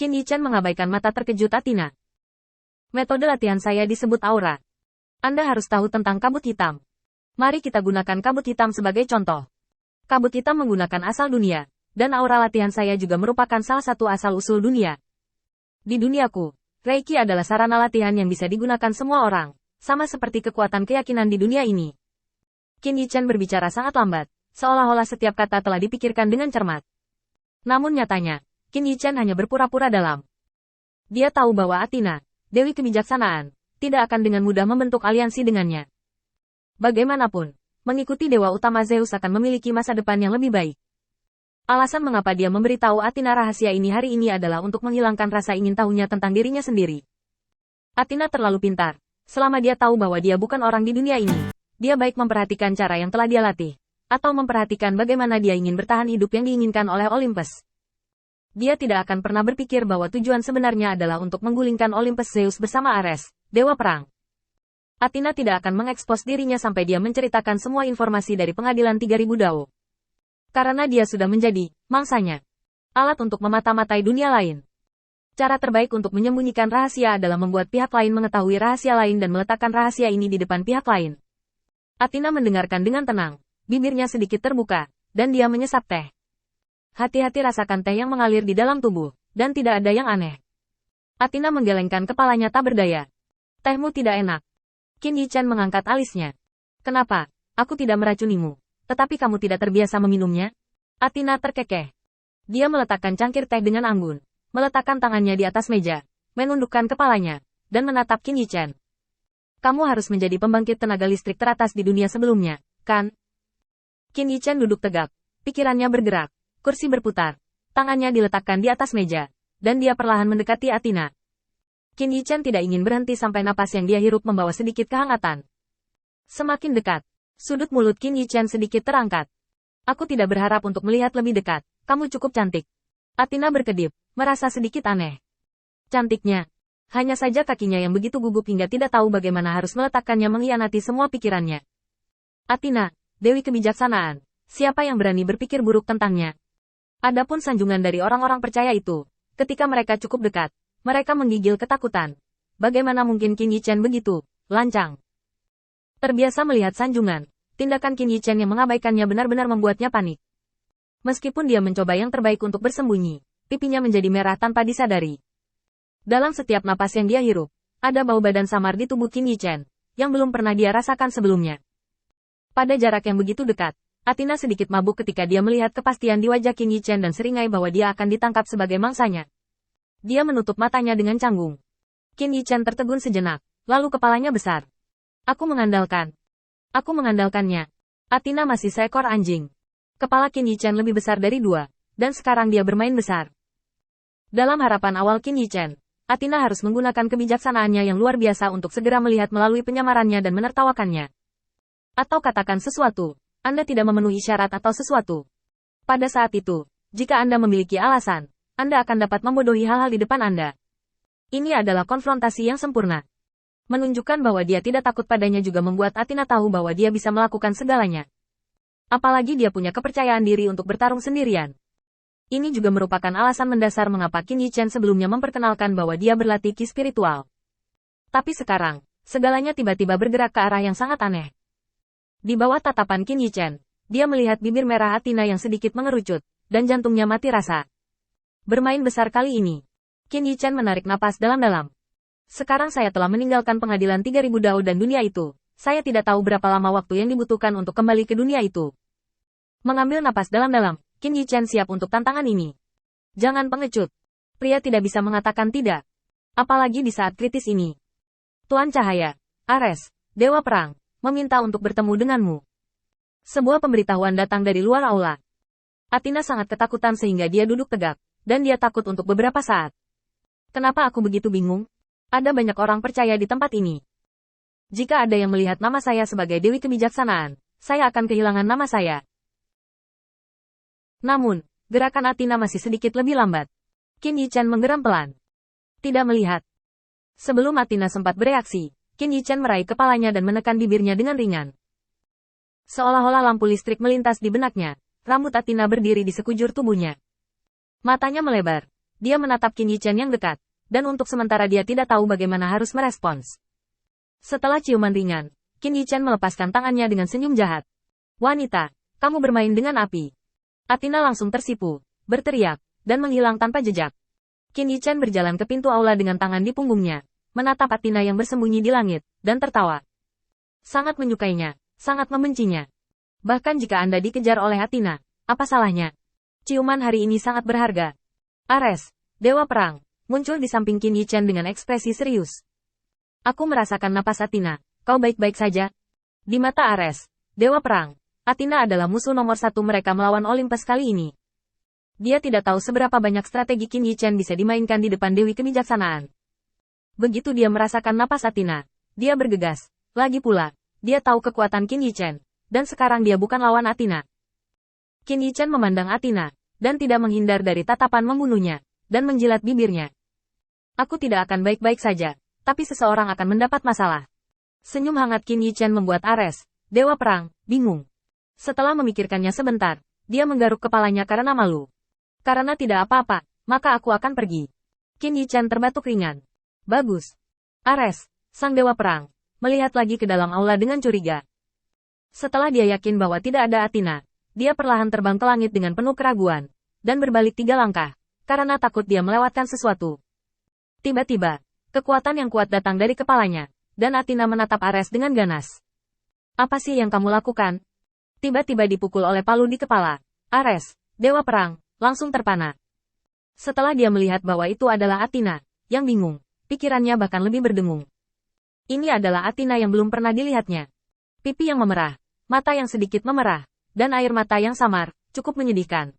Qin Yichen mengabaikan mata terkejut Athena. Metode latihan saya disebut aura. Anda harus tahu tentang kabut hitam. Mari kita gunakan kabut hitam sebagai contoh. Kabut hitam menggunakan asal dunia, dan aura latihan saya juga merupakan salah satu asal-usul dunia. Di duniaku, Reiki adalah sarana latihan yang bisa digunakan semua orang, sama seperti kekuatan keyakinan di dunia ini. Qin Yichen berbicara sangat lambat, seolah-olah setiap kata telah dipikirkan dengan cermat. Namun nyatanya, Qin Yichen hanya berpura-pura dalam. Dia tahu bahwa Athena, Dewi Kebijaksanaan, tidak akan dengan mudah membentuk aliansi dengannya. Bagaimanapun, mengikuti Dewa Utama Zeus akan memiliki masa depan yang lebih baik. Alasan mengapa dia memberitahu Athena rahasia ini hari ini adalah untuk menghilangkan rasa ingin tahunya tentang dirinya sendiri. Athena terlalu pintar. Selama dia tahu bahwa dia bukan orang di dunia ini, dia baik memperhatikan cara yang telah dia latih, atau memperhatikan bagaimana dia ingin bertahan hidup yang diinginkan oleh Olympus. Dia tidak akan pernah berpikir bahwa tujuan sebenarnya adalah untuk menggulingkan Olympus Zeus bersama Ares, Dewa Perang. Athena tidak akan mengekspos dirinya sampai dia menceritakan semua informasi dari pengadilan 3000 Dao. Karena dia sudah menjadi mangsanya, alat untuk memata-matai dunia lain. Cara terbaik untuk menyembunyikan rahasia adalah membuat pihak lain mengetahui rahasia lain dan meletakkan rahasia ini di depan pihak lain. Athena mendengarkan dengan tenang, bibirnya sedikit terbuka, dan dia menyesap teh. Hati-hati rasakan teh yang mengalir di dalam tubuh, dan tidak ada yang aneh. Athena menggelengkan kepalanya tak berdaya. Tehmu tidak enak. Qin Yichen mengangkat alisnya. Kenapa? Aku tidak meracunimu, tetapi kamu tidak terbiasa meminumnya? Athena terkekeh. Dia meletakkan cangkir teh dengan anggun, meletakkan tangannya di atas meja, menundukkan kepalanya, dan menatap Qin Yichen. Kamu harus menjadi pembangkit tenaga listrik teratas di dunia sebelumnya, kan? Qin Yichen duduk tegak, pikirannya bergerak, kursi berputar, tangannya diletakkan di atas meja, dan dia perlahan mendekati Athena. Qin Yichen tidak ingin berhenti sampai napas yang dia hirup membawa sedikit kehangatan. Semakin dekat, sudut mulut Qin Yichen sedikit terangkat. Aku tidak berharap untuk melihat lebih dekat, kamu cukup cantik. Athena berkedip, merasa sedikit aneh. Cantiknya. Hanya saja kakinya yang begitu gugup hingga tidak tahu bagaimana harus meletakkannya mengkhianati semua pikirannya. Athena, Dewi Kebijaksanaan, siapa yang berani berpikir buruk tentangnya? Adapun sanjungan dari orang-orang percaya itu, ketika mereka cukup dekat, mereka menggigil ketakutan. Bagaimana mungkin Qin Yichen begitu lancang? Terbiasa melihat sanjungan, tindakan Qin Yichen yang mengabaikannya benar-benar membuatnya panik. Meskipun dia mencoba yang terbaik untuk bersembunyi, pipinya menjadi merah tanpa disadari. Dalam setiap napas yang dia hirup, ada bau badan samar di tubuh Qin Yichen, yang belum pernah dia rasakan sebelumnya. Pada jarak yang begitu dekat, Athena sedikit mabuk ketika dia melihat kepastian di wajah Qin Yichen dan seringai bahwa dia akan ditangkap sebagai mangsanya. Dia menutup matanya dengan canggung. Qin Yichen tertegun sejenak, lalu kepalanya besar. Aku mengandalkannya. Athena masih seekor anjing. Kepala Qin Yichen lebih besar dari 2, dan sekarang dia bermain besar. Dalam harapan awal Qin Yichen, Athena harus menggunakan kebijaksanaannya yang luar biasa untuk segera melihat melalui penyamarannya dan menertawakannya. Atau katakan sesuatu, Anda tidak memenuhi syarat atau sesuatu. Pada saat itu, jika Anda memiliki alasan, Anda akan dapat membodohi hal-hal di depan Anda. Ini adalah konfrontasi yang sempurna. Menunjukkan bahwa dia tidak takut padanya juga membuat Athena tahu bahwa dia bisa melakukan segalanya. Apalagi dia punya kepercayaan diri untuk bertarung sendirian. Ini juga merupakan alasan mendasar mengapa Qin Yichen sebelumnya memperkenalkan bahwa dia berlatih ki spiritual. Tapi sekarang, segalanya tiba-tiba bergerak ke arah yang sangat aneh. Di bawah tatapan Qin Yichen, dia melihat bibir merah Athena yang sedikit mengerucut, dan jantungnya mati rasa. Bermain besar kali ini. Qin Yichen menarik napas dalam-dalam. Sekarang saya telah meninggalkan pengadilan 3000 Dao dan dunia itu. Saya tidak tahu berapa lama waktu yang dibutuhkan untuk kembali ke dunia itu. Mengambil napas dalam-dalam, Qin Yichen siap untuk tantangan ini. Jangan pengecut. Pria tidak bisa mengatakan tidak. Apalagi di saat kritis ini. Tuan Cahaya, Ares, Dewa Perang, meminta untuk bertemu denganmu. Sebuah pemberitahuan datang dari luar aula. Athena sangat ketakutan sehingga dia duduk tegak, dan dia takut untuk beberapa saat. Kenapa aku begitu bingung? Ada banyak orang percaya di tempat ini. Jika ada yang melihat nama saya sebagai Dewi Kebijaksanaan, saya akan kehilangan nama saya. Namun, gerakan Athena masih sedikit lebih lambat. Qin Yichen menggeram pelan. Tidak melihat. Sebelum Athena sempat bereaksi, Qin Yichen meraih kepalanya dan menekan bibirnya dengan ringan. Seolah-olah lampu listrik melintas di benaknya, rambut Athena berdiri di sekujur tubuhnya. Matanya melebar. Dia menatap Qin Yichen yang dekat, dan untuk sementara dia tidak tahu bagaimana harus merespons. Setelah ciuman ringan, Qin Yichen melepaskan tangannya dengan senyum jahat. Wanita, kamu bermain dengan api. Athena langsung tersipu, berteriak, dan menghilang tanpa jejak. Qin Yichen berjalan ke pintu aula dengan tangan di punggungnya, menatap Athena yang bersembunyi di langit, dan tertawa. Sangat menyukainya, sangat membencinya. Bahkan jika Anda dikejar oleh Athena, apa salahnya? Ciuman hari ini sangat berharga. Ares, Dewa Perang, muncul di samping Qin Yichen dengan ekspresi serius. Aku merasakan napas Athena, kau baik-baik saja? Di mata Ares, Dewa Perang, Athena adalah musuh nomor satu mereka melawan Olympus kali ini. Dia tidak tahu seberapa banyak strategi Qin Yichen bisa dimainkan di depan Dewi Kebijaksanaan. Begitu dia merasakan napas Athena, dia bergegas. Lagi pula, dia tahu kekuatan Qin Yichen, dan sekarang dia bukan lawan Athena. Qin Yichen memandang Athena, dan tidak menghindar dari tatapan membunuhnya, dan menjilat bibirnya. Aku tidak akan baik-baik saja, tapi seseorang akan mendapat masalah. Senyum hangat Qin Yichen membuat Ares, Dewa Perang, bingung. Setelah memikirkannya sebentar, dia menggaruk kepalanya karena malu. Karena tidak apa-apa, maka aku akan pergi. Qin Yichen terbatuk ringan. Bagus. Ares, sang Dewa Perang, melihat lagi ke dalam aula dengan curiga. Setelah dia yakin bahwa tidak ada Athena, dia perlahan terbang ke langit dengan penuh keraguan, dan berbalik 3 langkah, karena takut dia melewatkan sesuatu. Tiba-tiba, kekuatan yang kuat datang dari kepalanya, dan Athena menatap Ares dengan ganas. Apa sih yang kamu lakukan? Tiba-tiba dipukul oleh palu di kepala. Ares, Dewa Perang, langsung terpana. Setelah dia melihat bahwa itu adalah Athena, yang bingung, pikirannya bahkan lebih berdengung. Ini adalah Athena yang belum pernah dilihatnya. Pipi yang memerah, mata yang sedikit memerah, dan air mata yang samar, cukup menyedihkan.